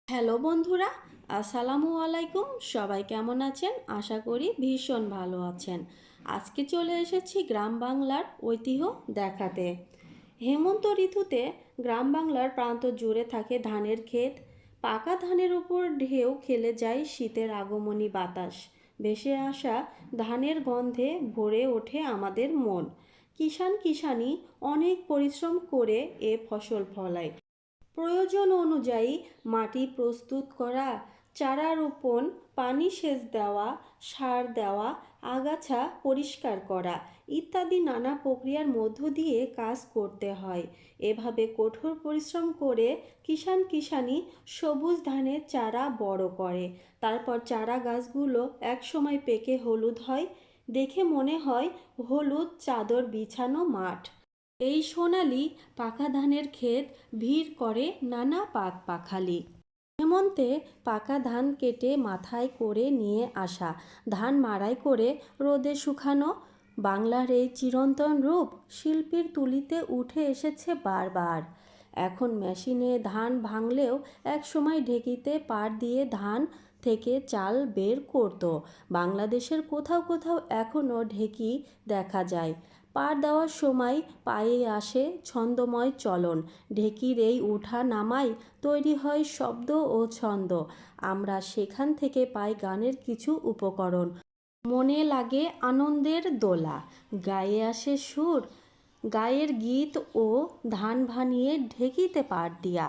Hello বন্ধুরা, আসসালামু আলাইকুম। সবাই কেমন আছেন? আশা করি ভীষণ ভালো আছেন। আজকে চলে এসেছি গ্রাম বাংলার ঐতিহ্য দেখাতে। হেমন্ত ঋতুতে গ্রাম বাংলার প্রান্ত জুড়ে থাকে ধানের ক্ষেত। পাকা ধানের উপর ঢেউ খেলে যায় শীতের আগমনী বাতাস। ভেসে আসা ধানের গন্ধে ভরে ওঠে আমাদের মন। কিষানি অনেক পরিশ্রম করে এ ফসল ফলায়। প্রয়োজন অনুযায়ী মাটি প্রস্তুত করা, চারা রোপণ, পানি সেচ দেওয়া, সার দেওয়া, আগাছা পরিষ্কার করা ইত্যাদি নানা প্রক্রিয়ার মধ্য দিয়ে কাজ করতে হয়। এভাবে কঠোর পরিশ্রম করে কিষানি সবুজ ধানের চারা বড় করে। তারপর চারা গাছগুলো একসময় পেকে হলুদ হয়। দেখে মনে হয় হলুদ চাদর বিছানো মাঠ। এই সোনালি পাকা ধানের ক্ষেত ভিড় করে নানা পাক পাখালি। হেমন্তে পাকা ধান কেটে মাথায় করে নিয়ে আসা, ধান মাড়াই করে রোদে শুকানো, বাংলার এই চিরন্তন রূপ শিল্পীর তুলিতে উঠে এসেছে বারবার। এখন মেশিনে ধান ভাঙলেও একসময় ঢেঁকিতে পাড় দিয়ে ধান থেকে চাল বের করতো। বাংলাদেশের কোথাও কোথাও এখনও ঢেঁকি দেখা যায়। পাড় দেওয়ার সময় পায়ে আসে ছন্দময় চলন। ঢেঁকির এই ওঠা নামায় তৈরি হয় শব্দ ও ছন্দ। আমরা সেখান থেকে পাই গানের কিছু উপকরণ। মনে লাগে আনন্দের দোলা, গায়ে আসে সুর, গায়ের গীত ও ধান ভানিয়ে ঢেঁকিতে পাড় দিয়া।